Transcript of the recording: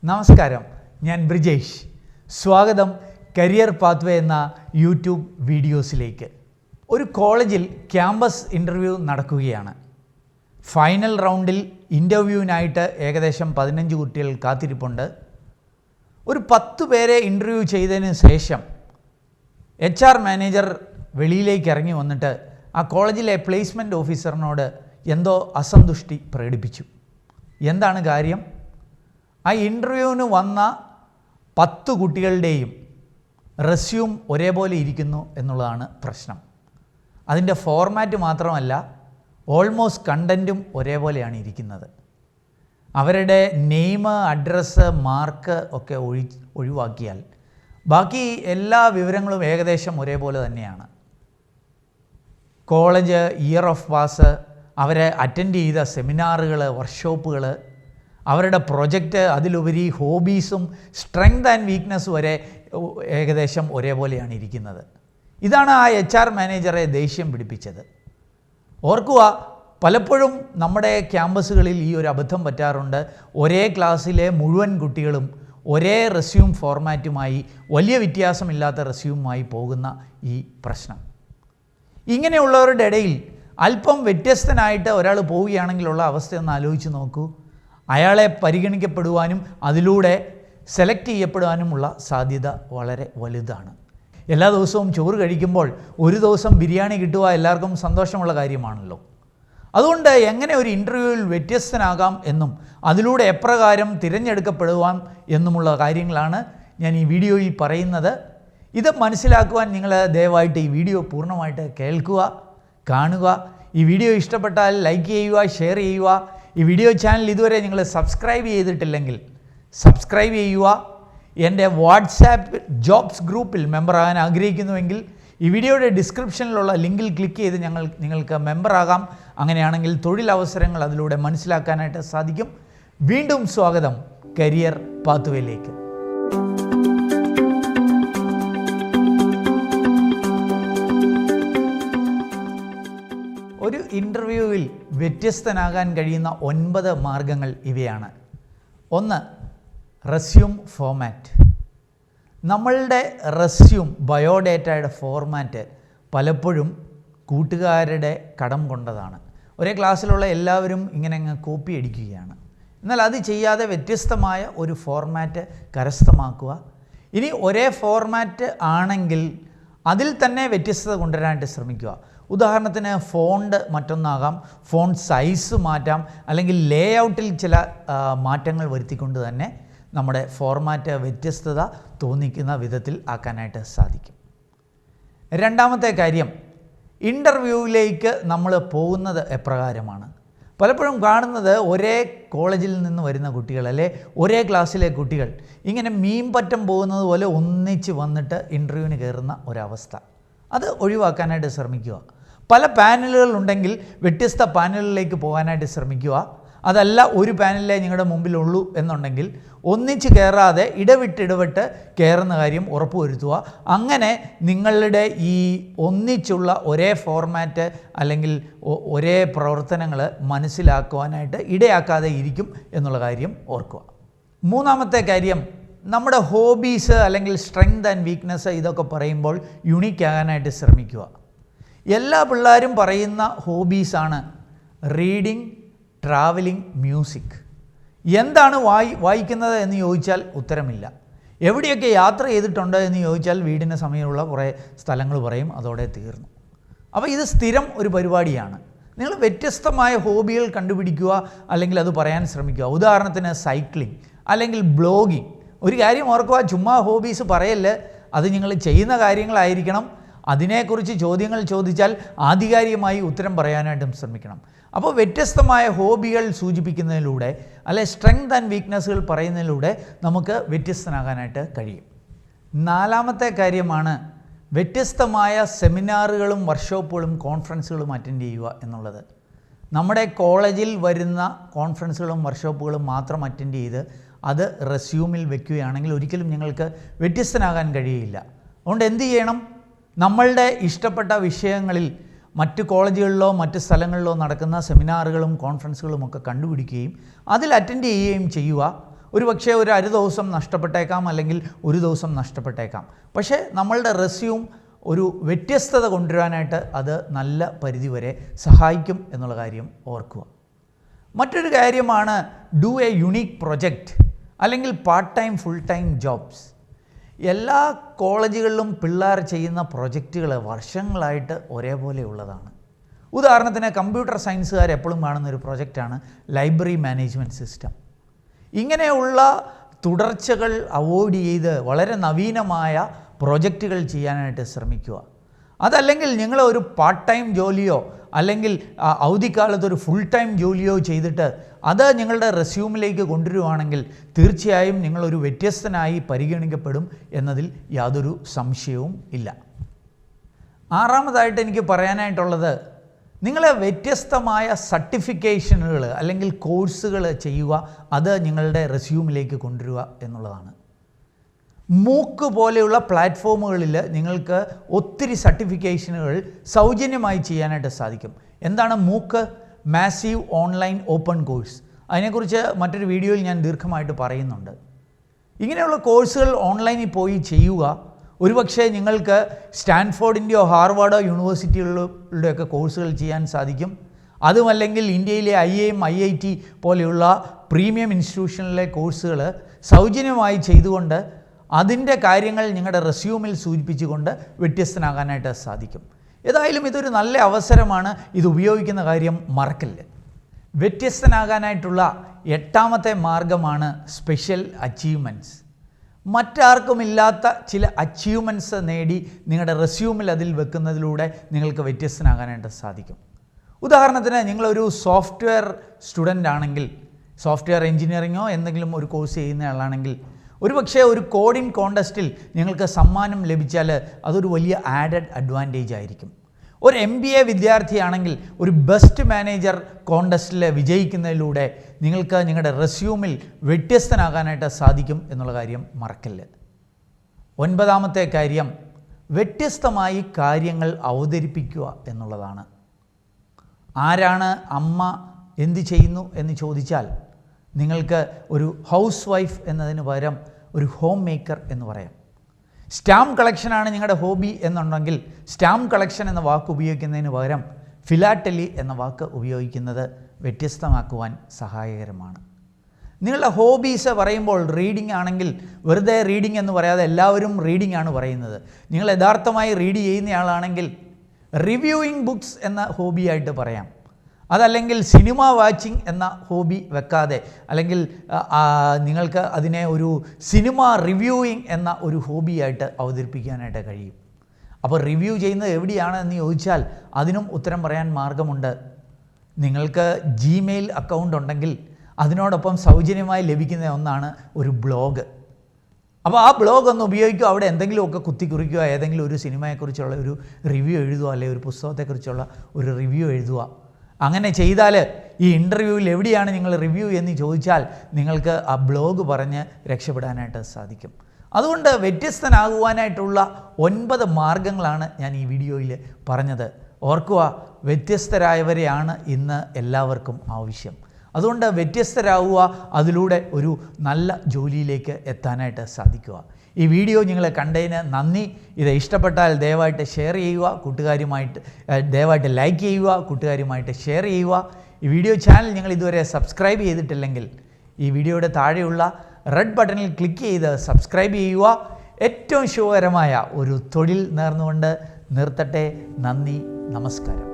നമസ്കാരം, ഞാൻ ബ്രിജേഷ്. സ്വാഗതം കരിയർ പാത്വേ എന്ന യൂട്യൂബ് വീഡിയോസിലേക്ക്. ഒരു കോളേജിൽ ക്യാമ്പസ് ഇൻ്റർവ്യൂ നടക്കുകയാണ്. ഫൈനൽ റൗണ്ടിൽ ഇൻ്റർവ്യൂവിനായിട്ട് ഏകദേശം 15 കുട്ടികൾ കാത്തിരിപ്പുണ്ട്. ഒരു 10 പേരെ ഇൻ്റർവ്യൂ ചെയ്തതിന് ശേഷം HR മാനേജർ വെളിയിലേക്ക് ഇറങ്ങി വന്നിട്ട് ആ കോളേജിലെ പ്ലേസ്മെൻറ്റ് ഓഫീസറിനോട് എന്തോ അസന്തുഷ്ടി പ്രകടിപ്പിച്ചു. എന്താണ് കാര്യം? ആ ഇൻ്റർവ്യൂവിന് വന്ന 10 കുട്ടികളുടെയും റെസ്യൂം ഒരേപോലെ ഇരിക്കുന്നു എന്നുള്ളതാണ് പ്രശ്നം. അതിൻ്റെ ഫോർമാറ്റ് മാത്രമല്ല, ഓൾമോസ്റ്റ് കണ്ടൻറ്റും ഒരേപോലെയാണ് ഇരിക്കുന്നത്. അവരുടെ നെയിം, അഡ്രസ്സ്, മാർക്ക് ഒക്കെ ഒഴിവാക്കിയാൽ ബാക്കി എല്ലാ വിവരങ്ങളും ഏകദേശം ഒരേപോലെ തന്നെയാണ്. കോളേജ്, ഇയർ ഓഫ് പാസ്, അവരെ അറ്റൻഡ് ചെയ്ത സെമിനാറുകൾ, വർക്ക്ഷോപ്പുകൾ, അവരുടെ പ്രൊജക്റ്റ്, അതിലുപരി ഹോബീസും സ്ട്രെങ്ത് ആൻഡ് വീക്ക്നെസ് വരെ ഏകദേശം ഒരേപോലെയാണ് ഇരിക്കുന്നത്. ഇതാണ് ആ HR മാനേജറെ ദേഷ്യം പിടിപ്പിച്ചത്. ഓർക്കുക, പലപ്പോഴും നമ്മുടെ ക്യാമ്പസുകളിൽ ഈ ഒരു അബദ്ധം പറ്റാറുണ്ട്. ഒരേ ക്ലാസ്സിലെ മുഴുവൻ കുട്ടികളും ഒരേ റെസ്യൂം ഫോർമാറ്റുമായി, വലിയ വ്യത്യാസമില്ലാത്ത റെസ്യൂമായി പോകുന്ന ഈ പ്രശ്നം. ഇങ്ങനെയുള്ളവരുടെ ഇടയിൽ അല്പം വ്യത്യസ്തനായിട്ട് ഒരാൾ പോവുകയാണെങ്കിലുള്ള അവസ്ഥയൊന്ന് ആലോചിച്ച് നോക്കൂ. അയാളെ പരിഗണിക്കപ്പെടുവാനും അതിലൂടെ സെലക്ട് ചെയ്യപ്പെടുവാനുമുള്ള സാധ്യത വളരെ വലുതാണ്. എല്ലാ ദിവസവും ചോറ് കഴിക്കുമ്പോൾ ഒരു ദിവസം ബിരിയാണി കിട്ടുക എല്ലാവർക്കും സന്തോഷമുള്ള കാര്യമാണല്ലോ. അതുകൊണ്ട് എങ്ങനെ ഒരു ഇൻ്റർവ്യൂവിൽ വ്യത്യസ്തനാകാം എന്നും അതിലൂടെ എപ്രകാരം തിരഞ്ഞെടുക്കപ്പെടുവാം എന്നുമുള്ള കാര്യങ്ങളാണ് ഞാൻ ഈ വീഡിയോയിൽ പറയുന്നത്. ഇത് മനസ്സിലാക്കുവാൻ നിങ്ങൾ ദയവായിട്ട് ഈ വീഡിയോ പൂർണ്ണമായിട്ട് കേൾക്കുക, കാണുക. ഈ വീഡിയോ ഇഷ്ടപ്പെട്ടാൽ ലൈക്ക് ചെയ്യുക, ഷെയർ ചെയ്യുക. ഈ വീഡിയോ ചാനൽ ഇതുവരെ നിങ്ങൾ സബ്സ്ക്രൈബ് ചെയ്തിട്ടില്ലെങ്കിൽ സബ്സ്ക്രൈബ് ചെയ്യുക. എൻ്റെ വാട്സാപ്പ് ജോബ്സ് ഗ്രൂപ്പിൽ മെമ്പറാകാൻ ആഗ്രഹിക്കുന്നുവെങ്കിൽ ഈ വീഡിയോയുടെ ഡിസ്ക്രിപ്ഷനിലുള്ള ലിങ്കിൽ ക്ലിക്ക് ചെയ്ത് നിങ്ങൾക്ക് മെമ്പറാകാം. അങ്ങനെയാണെങ്കിൽ തൊഴിലവസരങ്ങൾ അതിലൂടെ മനസ്സിലാക്കാനായിട്ട് സാധിക്കും. വീണ്ടും സ്വാഗതം കരിയർ പാത്വേയിലേക്ക്. ഒരു ഇൻ്റർവ്യൂവിൽ വ്യത്യസ്തനാകാൻ കഴിയുന്ന 9 മാർഗങ്ങൾ ഇവയാണ്. 1. Resume format. നമ്മളുടെ റെസ്യൂം, ബയോഡേറ്റയുടെ ഫോർമാറ്റ് പലപ്പോഴും കൂട്ടുകാരുടെ കടം കൊണ്ടതാണ്. ഒരേ ക്ലാസ്സിലുള്ള എല്ലാവരും ഇങ്ങനെ അങ്ങ് കോപ്പി അടിക്കുകയാണ്. എന്നാൽ അത് ചെയ്യാതെ വ്യത്യസ്തമായ ഒരു ഫോർമാറ്റ് കരസ്ഥമാക്കുക. ഇനി ഒരേ ഫോർമാറ്റ് ആണെങ്കിൽ അതിൽ തന്നെ വ്യത്യസ്തത കൊണ്ടുവരാനായിട്ട് ശ്രമിക്കുക. ഉദാഹരണത്തിന് ഫോണ്ട് മറ്റൊന്നാകാം, ഫോണ്ട് സൈസ് മാറ്റാം, അല്ലെങ്കിൽ ലേ ഔട്ടിൽ ചില മാറ്റങ്ങൾ വരുത്തിക്കൊണ്ട് തന്നെ നമ്മുടെ ഫോർമാറ്റ് വ്യത്യസ്തത തോന്നിക്കുന്ന വിധത്തിൽ ആക്കാനായിട്ട് സാധിക്കും. രണ്ടാമത്തെ കാര്യം, ഇൻ്റർവ്യൂവിലേക്ക് നമ്മൾ പോകുന്നത് എപ്രകാരമാണ്. പലപ്പോഴും കാണുന്നത് ഒരേ കോളേജിൽ നിന്ന് വരുന്ന കുട്ടികൾ, അല്ലെ ഒരേ ക്ലാസ്സിലെ കുട്ടികൾ ഇങ്ങനെ മീൻപറ്റം പോകുന്നത് പോലെ ഒന്നിച്ച് വന്നിട്ട് ഇൻ്റർവ്യൂവിന് കയറുന്ന ഒരവസ്ഥ. അത് ഒഴിവാക്കാനായിട്ട് ശ്രമിക്കുക. പല പാനലുകളുണ്ടെങ്കിൽ വ്യത്യസ്ത പാനലിലേക്ക് പോകാനായിട്ട് ശ്രമിക്കുക. അതല്ല, ഒരു പാനലേ നിങ്ങളുടെ മുമ്പിലുള്ളൂ എന്നുണ്ടെങ്കിൽ ഒന്നിച്ച് കയറാതെ ഇടവിട്ട് കയറുന്ന കാര്യം ഉറപ്പുവരുത്തുക. അങ്ങനെ നിങ്ങളുടെ ഈ ഒന്നിച്ചുള്ള ഒരേ ഫോർമാറ്റ് അല്ലെങ്കിൽ ഒരേ പ്രവർത്തനങ്ങൾ മനസ്സിലാക്കുവാനായിട്ട് ഇടയാക്കാതെ ഇരിക്കും എന്നുള്ള കാര്യം ഓർക്കുക. മൂന്നാമത്തെ കാര്യം, നമ്മുടെ ഹോബീസ് അല്ലെങ്കിൽ സ്ട്രെങ്ത് ആൻഡ് വീക്ക്നെസ് ഇതൊക്കെ പറയുമ്പോൾ യുണീക്ക് ആകാനായിട്ട് ശ്രമിക്കുക. എല്ലാ പിള്ളേരും പറയുന്ന ഹോബീസാണ് റീഡിങ്, ട്രാവലിംഗ്, മ്യൂസിക്. എന്താണ് വായിക്കുന്നത് എന്ന് ചോദിച്ചാൽ ഉത്തരമില്ല. എവിടെയൊക്കെ യാത്ര ചെയ്തിട്ടുണ്ട് എന്ന് ചോദിച്ചാൽ വീടിന് സമയമുള്ള കുറേ സ്ഥലങ്ങൾ പറയും, അതോടെ തീർന്നു. അപ്പോൾ ഇത് സ്ഥിരം ഒരു പരിപാടിയാണ്. നിങ്ങൾ വ്യത്യസ്തമായ ഹോബികൾ കണ്ടുപിടിക്കുക, അല്ലെങ്കിൽ അത് പറയാൻ ശ്രമിക്കുക. ഉദാഹരണത്തിന് സൈക്ലിംഗ് അല്ലെങ്കിൽ ബ്ലോഗിങ്. ഒരു കാര്യം ഓർക്കുക, ചുമ്മാ ഹോബീസ് പറയല്ലേ, അത് നിങ്ങൾ ചെയ്യുന്ന കാര്യങ്ങളായിരിക്കണം. അതിനെക്കുറിച്ച് ചോദ്യങ്ങൾ ചോദിച്ചാൽ ആധികാരികമായി ഉത്തരം പറയാനായിട്ടും ശ്രമിക്കണം. അപ്പോൾ വ്യത്യസ്തമായ ഹോബികൾ സൂചിപ്പിക്കുന്നതിലൂടെ, അല്ലെ സ്ട്രെങ്ത് ആൻഡ് വീക്ക്നെസ്സുകൾ പറയുന്നതിലൂടെ നമുക്ക് വ്യത്യസ്തനാകാനായിട്ട് കഴിയും. നാലാമത്തെ കാര്യമാണ് വ്യത്യസ്തമായ സെമിനാറുകളും വർക്ക്ഷോപ്പുകളും കോൺഫറൻസുകളും അറ്റൻഡ് ചെയ്യുക എന്നുള്ളത്. നമ്മുടെ കോളേജിൽ വരുന്ന കോൺഫറൻസുകളും വർക്ക്ഷോപ്പുകളും മാത്രം അറ്റൻഡ് ചെയ്ത് അത് റെസ്യൂമിൽ വെക്കുകയാണെങ്കിൽ ഒരിക്കലും നിങ്ങൾക്ക് വ്യത്യസ്തനാകാൻ കഴിയില്ല. അതുകൊണ്ട് എന്ത് ചെയ്യണം? നമ്മളുടെ ഇഷ്ടപ്പെട്ട വിഷയങ്ങളിൽ മറ്റ് കോളേജുകളിലോ മറ്റ് സ്ഥലങ്ങളിലോ നടക്കുന്ന സെമിനാറുകളും കോൺഫറൻസുകളും ഒക്കെ കണ്ടുപിടിക്കുകയും അതിൽ അറ്റൻഡ് ചെയ്യുകയും ചെയ്യുക. ഒരുപക്ഷെ ഒരു അര ദിവസം നഷ്ടപ്പെട്ടേക്കാം, അല്ലെങ്കിൽ ഒരു ദിവസം നഷ്ടപ്പെട്ടേക്കാം. പക്ഷേ നമ്മളുടെ റെസ്യൂം ഒരു വ്യത്യസ്തത കൊണ്ടുവരാനായിട്ട് അത് നല്ല പരിധിവരെ സഹായിക്കും എന്നുള്ള കാര്യം ഓർക്കുക. മറ്റൊരു കാര്യമാണ് ഡു എ യുണീക്ക് പ്രൊജക്റ്റ് അല്ലെങ്കിൽ part time full time jobs. എല്ലാ കോളേജുകളിലും പിള്ളേർ ചെയ്യുന്ന പ്രൊജക്റ്റുകൾ വർഷങ്ങളായിട്ട് ഒരേപോലെ ഉള്ളതാണ്. ഉദാഹരണത്തിന് കമ്പ്യൂട്ടർ സയൻസുകാർ എപ്പോഴും കാണുന്നൊരു പ്രൊജക്റ്റാണ് ലൈബ്രറി മാനേജ്മെൻറ്റ് സിസ്റ്റം. ഇങ്ങനെയുള്ള തുടർച്ചകൾ അവോയ്ഡ് ചെയ്ത് വളരെ നവീനമായ പ്രൊജക്റ്റുകൾ ചെയ്യാനായിട്ട് ശ്രമിക്കുക. അതല്ലെങ്കിൽ നിങ്ങൾ ഒരു പാർട്ട് ടൈം ജോലിയോ അല്ലെങ്കിൽ അവധിക്കാലത്ത് ഒരു ഫുൾ ടൈം ജോലിയോ ചെയ്തിട്ട് അത് നിങ്ങളുടെ റെസ്യൂമിലേക്ക് കൊണ്ടുവരുവാണെങ്കിൽ തീർച്ചയായും നിങ്ങളൊരു വ്യത്യസ്തനായി പരിഗണിക്കപ്പെടും എന്നതിൽ യാതൊരു സംശയവും ഇല്ല. ആറാമതായിട്ട് എനിക്ക് പറയാനായിട്ടുള്ളത്, നിങ്ങൾ വ്യത്യസ്തമായ സർട്ടിഫിക്കേഷനുകൾ അല്ലെങ്കിൽ കോഴ്സുകൾ ചെയ്യുക, അത് നിങ്ങളുടെ റെസ്യൂമിലേക്ക് കൊണ്ടുവരിക എന്നുള്ളതാണ്. മൂക്ക് പോലെയുള്ള പ്ലാറ്റ്ഫോമുകളിൽ നിങ്ങൾക്ക് ഒത്തിരി സർട്ടിഫിക്കേഷനുകൾ സൗജന്യമായി ചെയ്യാനായിട്ട് സാധിക്കും. എന്താണ് മൂക്ക്? Massive online open course. അതിനെക്കുറിച്ച് മറ്റൊരു വീഡിയോയിൽ ഞാൻ ദീർഘമായിട്ട് പറയുന്നുണ്ട്. ഇങ്ങനെയുള്ള കോഴ്സുകൾ ഓൺലൈനിൽ പോയി ചെയ്യുക. ഒരുപക്ഷെ നിങ്ങൾക്ക് സ്റ്റാൻഫോർഡിൻ്റെയോ ഹാർവാർഡോ യൂണിവേഴ്സിറ്റികളുടെയൊക്കെ കോഴ്സുകൾ ചെയ്യാൻ സാധിക്കും. അതുമല്ലെങ്കിൽ ഇന്ത്യയിലെ IIM IIT പോലെയുള്ള പ്രീമിയം ഇൻസ്റ്റിറ്റ്യൂഷനിലെ കോഴ്സുകൾ സൗജന്യമായി ചെയ്തുകൊണ്ട് അതിൻ്റെ കാര്യങ്ങൾ നിങ്ങളുടെ റെസ്യൂമിൽ സൂചിപ്പിച്ചുകൊണ്ട് വ്യത്യസ്തനാകാനായിട്ട് സാധിക്കും. ഏതായാലും ഇതൊരു നല്ല അവസരമാണ്. ഇത് ഉപയോഗിക്കുന്ന കാര്യം മറക്കല്ല. വ്യത്യസ്തനാകാനായിട്ടുള്ള എട്ടാമത്തെ മാർഗമാണ് സ്പെഷ്യൽ അച്ചീവ്മെൻറ്റ്സ്. മറ്റാർക്കുമില്ലാത്ത ചില അച്ചീവ്മെൻറ്റ്സ് നേടി നിങ്ങളുടെ റെസ്യൂമിൽ അതിൽ വെക്കുന്നതിലൂടെ നിങ്ങൾക്ക് വ്യത്യസ്തനാകാനായിട്ട് സാധിക്കും. ഉദാഹരണത്തിന് നിങ്ങളൊരു സോഫ്റ്റ്വെയർ സ്റ്റുഡൻ്റ് ആണെങ്കിൽ, സോഫ്റ്റ്വെയർ എഞ്ചിനീയറിങ്ങോ എന്തെങ്കിലും ഒരു കോഴ്സ് ചെയ്യുന്നയാളാണെങ്കിൽ, ഒരുപക്ഷെ ഒരു കോഡിംഗ് കോൺടെസ്റ്റിൽ നിങ്ങൾക്ക് സമ്മാനം ലഭിച്ചാൽ അതൊരു വലിയ ആഡഡ് അഡ്വാൻറ്റേജ് ആയിരിക്കും. ഒരു MBA വിദ്യാർത്ഥിയാണെങ്കിൽ ഒരു ബെസ്റ്റ് മാനേജർ കോൺടെസ്റ്റിൽ വിജയിക്കുന്നതിലൂടെ നിങ്ങൾക്ക് നിങ്ങളുടെ റെസ്യൂമിൽ വ്യത്യസ്തനാകാനായിട്ട് സാധിക്കും എന്നുള്ള കാര്യം മറക്കല്ല്. ഒൻപതാമത്തെ കാര്യം, വ്യത്യസ്തമായി കാര്യങ്ങൾ അവതരിപ്പിക്കുക എന്നുള്ളതാണ്. ആരാണ് അമ്മ എന്ത് ചെയ്യുന്നു എന്ന് ചോദിച്ചാൽ നിങ്ങൾക്ക് ഒരു ഹൗസ് വൈഫ് എന്നതിന് പകരം ഒരു ഹോം മേക്കർ എന്ന് പറയാം. സ്റ്റാമ്പ് കളക്ഷനാണ് നിങ്ങളുടെ ഹോബി എന്നുണ്ടെങ്കിൽ സ്റ്റാമ്പ് കളക്ഷൻ എന്ന വാക്ക് ഉപയോഗിക്കുന്നതിന് പകരം ഫിലാറ്റലി എന്ന വാക്ക് ഉപയോഗിക്കുന്നത് വ്യത്യസ്തമാക്കുവാൻ സഹായകരമാണ്. നിങ്ങളുടെ ഹോബീസ് പറയുമ്പോൾ റീഡിംഗ് ആണെങ്കിൽ വെറുതെ റീഡിംഗ് എന്ന് പറയാതെ എല്ലാവരും റീഡിംഗ് ആണ് പറയുന്നത്. നിങ്ങൾ യഥാർത്ഥമായി റീഡ് ചെയ്യുന്നയാളാണെങ്കിൽ റിവ്യൂയിങ് ബുക്സ് എന്ന ഹോബിയായിട്ട് പറയാം. അതല്ലെങ്കിൽ സിനിമ വാച്ചിങ് എന്ന ഹോബി വെക്കാതെ, അല്ലെങ്കിൽ നിങ്ങൾക്ക് അതിനെ ഒരു സിനിമ റിവ്യൂയിങ് എന്ന ഒരു ഹോബിയായിട്ട് അവതരിപ്പിക്കാനായിട്ട് കഴിയും. അപ്പോൾ റിവ്യൂ ചെയ്യുന്നത് എവിടെയാണ് എന്ന് ചോദിച്ചാൽ അതിനും ഉത്തരം പറയാൻ മാർഗമുണ്ട്. നിങ്ങൾക്ക് Gmail അക്കൗണ്ട് ഉണ്ടെങ്കിൽ അതിനോടൊപ്പം സൗജന്യമായി ലഭിക്കുന്ന ഒന്നാണ് ഒരു ബ്ലോഗ്. അപ്പോൾ ആ ബ്ലോഗ് ഒന്ന് ഉപയോഗിക്കുക. അവിടെ എന്തെങ്കിലുമൊക്കെ കുത്തിക്കുറിക്കുക, ഏതെങ്കിലും ഒരു സിനിമയെക്കുറിച്ചുള്ള ഒരു റിവ്യൂ എഴുതുക, അല്ലെങ്കിൽ ഒരു പുസ്തകത്തെക്കുറിച്ചുള്ള ഒരു റിവ്യൂ എഴുതുക. അങ്ങനെ ചെയ്താൽ ഈ ഇൻ്റർവ്യൂവിൽ എവിടെയാണ് നിങ്ങൾ റിവ്യൂ എന്ന് ചോദിച്ചാൽ നിങ്ങൾക്ക് ആ ബ്ലോഗ് പറഞ്ഞ് രക്ഷപ്പെടാനായിട്ട് സാധിക്കും. അതുകൊണ്ട് വ്യത്യസ്തനാകുവാനായിട്ടുള്ള 9 മാർഗങ്ങളാണ് ഞാൻ ഈ വീഡിയോയിൽ പറഞ്ഞത്. ഓർക്കുക, വ്യത്യസ്തരായവരെയാണ് ഇന്ന് എല്ലാവർക്കും ആവശ്യം. അതുകൊണ്ട് വ്യത്യസ്തരാകുക, അതിലൂടെ ഒരു നല്ല ജോലിയിലേക്ക് എത്താനായിട്ട് സാധിക്കുക. ഈ വീഡിയോ നിങ്ങൾ കണ്ടതിന് നന്ദി. ഇത് ഇഷ്ടപ്പെട്ടാൽ ദയവായിട്ട് ഷെയർ ചെയ്യുക, കൂട്ടുകാരുമായിട്ട് ദയവായിട്ട് ലൈക്ക് ചെയ്യുക, കൂട്ടുകാരുമായിട്ട് ഷെയർ ചെയ്യുക. ഈ വീഡിയോ ചാനൽ നിങ്ങൾ ഇതുവരെ സബ്സ്ക്രൈബ് ചെയ്തിട്ടില്ലെങ്കിൽ ഈ വീഡിയോയുടെ താഴെയുള്ള റെഡ് ബട്ടണിൽ ക്ലിക്ക് ചെയ്ത് സബ്സ്ക്രൈബ് ചെയ്യുക. ഏറ്റവും ശുഭകരമായ ഒരു തൊഴിൽ നേർന്നുകൊണ്ട് നിർത്തട്ടെ. നന്ദി, നമസ്കാരം.